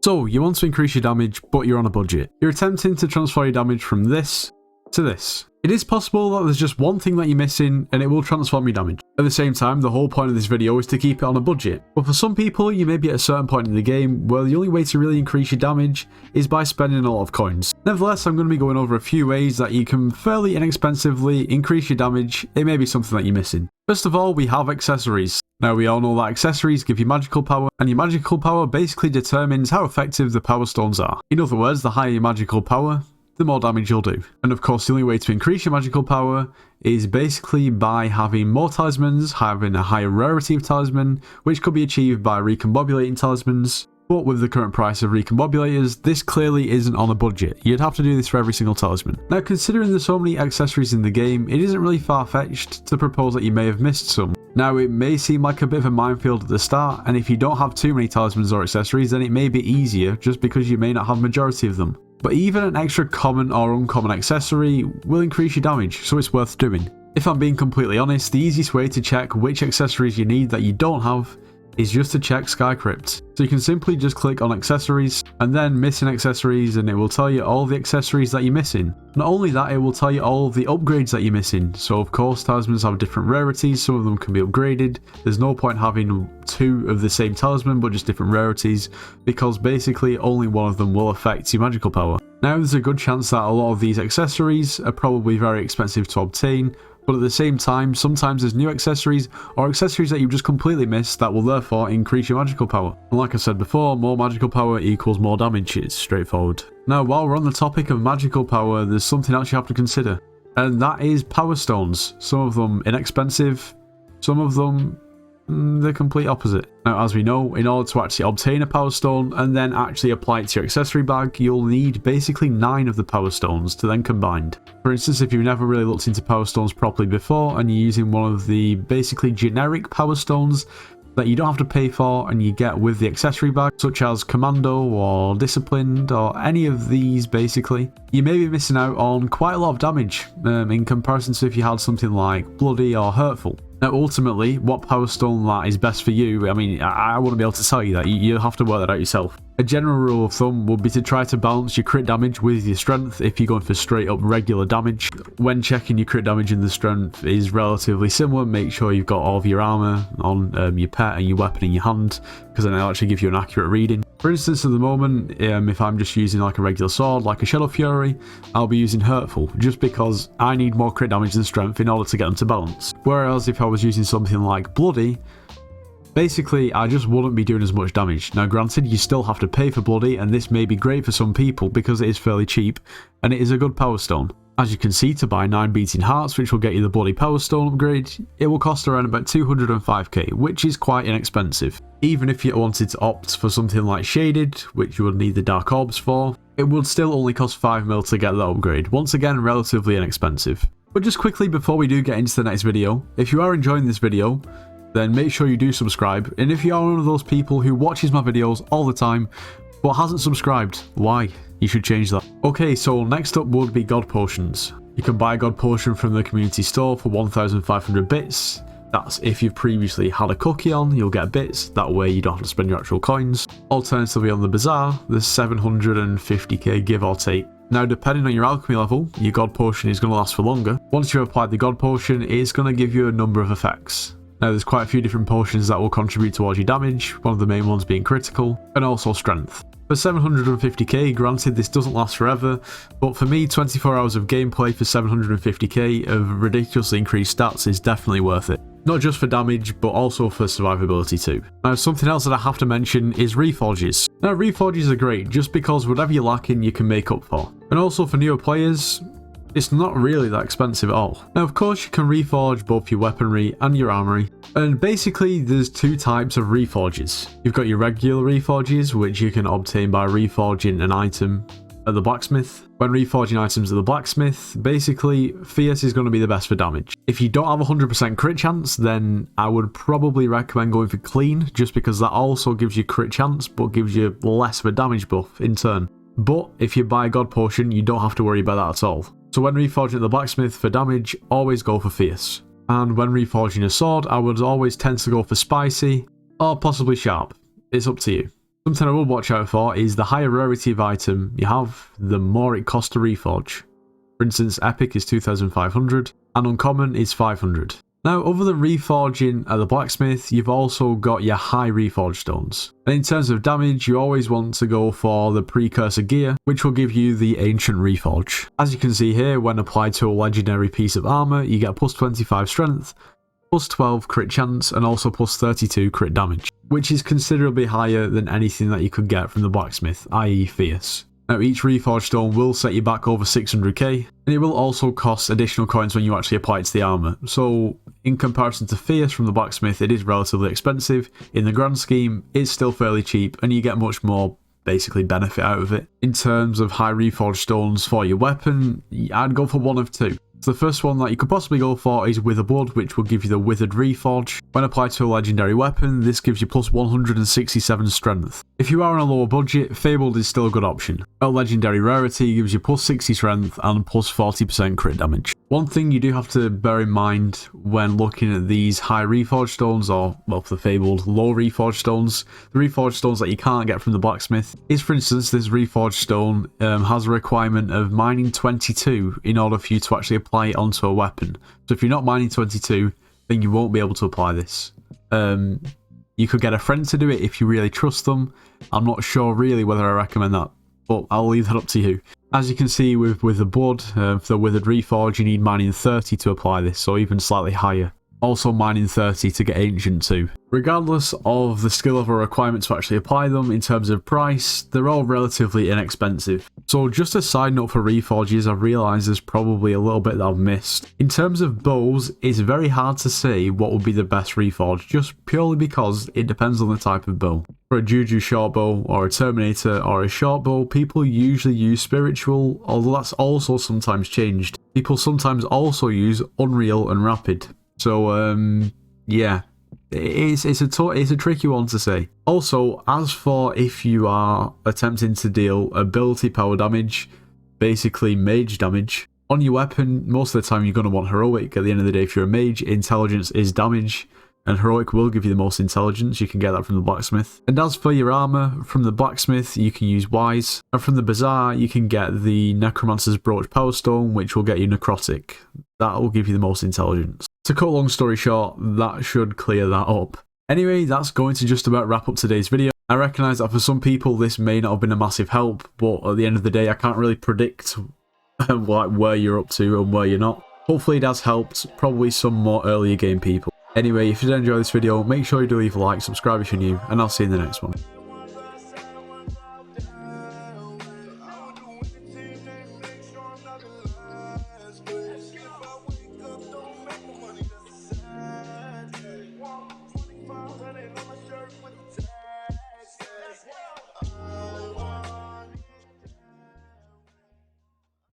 So, you want to increase your damage, but you're on a budget. You're attempting to transfer your damage from this to this. It is possible that there's just one thing that you're missing and it will transform your damage. At the same time, the whole point of this video is to keep it on a budget. But for some people, you may be at a certain point in the game where the only way to really increase your damage is by spending a lot of coins. Nevertheless, I'm going to be going over a few ways that you can fairly inexpensively increase your damage. It may be something that you're missing. First of all, we have accessories. Now, we all know that accessories give you magical power, and your magical power basically determines how effective the power stones are. In other words, the higher your magical power, the more damage you'll do. And of course, the only way to increase your magical power is basically by having more talismans, having a higher rarity of talisman, which could be achieved by recombobulating talismans. But with the current price of recombobulators, this clearly isn't on a budget. You'd have to do this for every single talisman. Now, considering there's so many accessories in the game, it isn't really far-fetched to propose that you may have missed some. Now, it may seem like a bit of a minefield at the start, and if you don't have too many talismans or accessories, then it may be easier just because you may not have majority of them. But even an extra common or uncommon accessory will increase your damage, so it's worth doing. If I'm being completely honest, the easiest way to check which accessories you need that you don't have is just to check Sky Crypt. So you can simply just click on accessories and then missing accessories, and it will tell you all the accessories that you're missing. Not only that, it will tell you all of the upgrades that you're missing. So of course, talismans have different rarities, some of them can be upgraded. There's no point having two of the same talisman but just different rarities, because basically only one of them will affect your magical power. Now, there's a good chance that a lot of these accessories are probably very expensive to obtain, but at the same time, sometimes there's new accessories or accessories that you just completely missed that will therefore increase your magical power. And like I said before, more magical power equals more damage. It's straightforward. Now, while we're on the topic of magical power, there's something else you have to consider, and that is power stones. Some of them inexpensive, some of them the complete opposite. Now, as we know, in order to actually obtain a power stone and then actually apply it to your accessory bag, you'll need basically 9 of the power stones to then combine. For instance, if you've never really looked into power stones properly before and you're using one of the basically generic power stones that you don't have to pay for and you get with the accessory bag, such as Commando or Disciplined or any of these basically, you may be missing out on quite a lot of damage in comparison to if you had something like Bloody or Hurtful. Now, ultimately, what power stone that is best for you, I mean, I wouldn't be able to tell you that. You'll have to work that out yourself. A general rule of thumb would be to try to balance your crit damage with your strength if you're going for straight up regular damage. When checking your crit damage and the strength is relatively similar, make sure you've got all of your armor on your pet and your weapon in your hand, because then it'll actually give you an accurate reading. For instance, at the moment, if I'm just using like a regular sword, like a Shadow Fury, I'll be using Hurtful, just because I need more crit damage than strength in order to get them to balance. Whereas if I was using something like Bloody, basically I just wouldn't be doing as much damage. Now granted, you still have to pay for Bloody, and this may be great for some people because it is fairly cheap, and it is a good power stone. As you can see, to buy 9 beating hearts, which will get you the Bloody Power Stone upgrade, it will cost around about 205k, which is quite inexpensive. Even if you wanted to opt for something like Shaded, which you would need the Dark Orbs for, it would still only cost 5 mil to get that upgrade. Once again, relatively inexpensive. But just quickly before we do get into the next video, if you are enjoying this video, then make sure you do subscribe. And if you are one of those people who watches my videos all the time, but hasn't subscribed, why? You should change that. Okay, so next up would be God Potions. You can buy a God Potion from the community store for 1,500 bits. That's if you've previously had a cookie on, you'll get bits, that way you don't have to spend your actual coins. Alternatively on the bazaar, there's 750k give or take. Now, depending on your alchemy level, your God Potion is going to last for longer. Once you've applied the God Potion, it's going to give you a number of effects. Now, there's quite a few different potions that will contribute towards your damage, one of the main ones being critical, and also strength. For 750k, granted this doesn't last forever, but for me 24 hours of gameplay for 750k of ridiculously increased stats is definitely worth it. Not just for damage, but also for survivability too. Now, something else that I have to mention is Reforges. Now, Reforges are great just because whatever you're lacking you can make up for. And also for newer players, it's not really that expensive at all. Now, of course, you can reforge both your weaponry and your armory, and basically there's 2 types of reforges. You've got your regular reforges, which you can obtain by reforging an item at the blacksmith. When reforging items at the blacksmith, basically Fierce is going to be the best for damage. If you don't have 100% crit chance, then I would probably recommend going for clean, just because that also gives you crit chance, but gives you less of a damage buff in turn. But if you buy a God Potion, you don't have to worry about that at all. So when reforging at the blacksmith for damage, always go for Fierce. And when reforging a sword, I would always tend to go for Spicy, or possibly Sharp. It's up to you. Something I will watch out for is the higher rarity of item you have, the more it costs to reforge. For instance, epic is 2,500 and uncommon is 500. Now, other than reforging at the blacksmith, you've also got your high reforge stones. And in terms of damage, you always want to go for the precursor gear, which will give you the ancient reforge. As you can see here, when applied to a legendary piece of armor, you get plus 25 strength, plus 12 crit chance, and also plus 32 crit damage, which is considerably higher than anything that you could get from the blacksmith, i.e. fierce. Now, each reforged stone will set you back over 600k, and it will also cost additional coins when you actually apply it to the armor. So, in comparison to fierce from the blacksmith, it is relatively expensive. In the grand scheme, it's still fairly cheap, and you get much more basically benefit out of it. In terms of high reforged stones for your weapon, I'd go for one of two. So the first one that you could possibly go for is Wither Blood, which will give you the Withered Reforge. When applied to a legendary weapon, this gives you plus 167 strength. If you are on a lower budget, Fabled is still a good option. A legendary rarity gives you plus 60 strength and plus 40% crit damage. One thing you do have to bear in mind when looking at these high reforged stones, or well, for the Fabled low reforged stones, the reforged stones that you can't get from the blacksmith, is for instance this reforged stone has a requirement of mining 22 in order for you to actually apply it onto a weapon. So if you're not mining 22, then you won't be able to apply this. You could get a friend to do it if you really trust them. I'm not sure really whether I recommend that, but I'll leave that up to you. As you can see with the blood, for the Withered Reforge, you need mining 30 to apply this, so even slightly higher. Also mining 30 to get ancient too. Regardless of the skill level requirement to actually apply them, in terms of price, they're all relatively inexpensive. So just a side note for Reforges, I've realised there's probably a little bit that I've missed. In terms of bows, it's very hard to say what would be the best Reforge, just purely because it depends on the type of bow. For a Juju short bow, or a Terminator, or a short bow, people usually use Spiritual, although that's also sometimes changed. People sometimes also use Unreal and Rapid. So, yeah, it's a tricky one to say. Also, as for if you are attempting to deal ability power damage, basically mage damage, on your weapon, most of the time you're going to want heroic. At the end of the day, if you're a mage, intelligence is damage, and heroic will give you the most intelligence. You can get that from the blacksmith. And as for your armor, from the blacksmith, you can use wise, and from the bazaar, you can get the necromancer's brooch power stone, which will get you necrotic. That will give you the most intelligence. To cut a long story short, that should clear that up. Anyway, that's going to just about wrap up today's video. I recognise that for some people this may not have been a massive help, but at the end of the day I can't really predict like where you're up to and where you're not. Hopefully it has helped probably some more earlier game people. Anyway, if you did enjoy this video, make sure you do leave a like, subscribe if you're new, and I'll see you in the next one.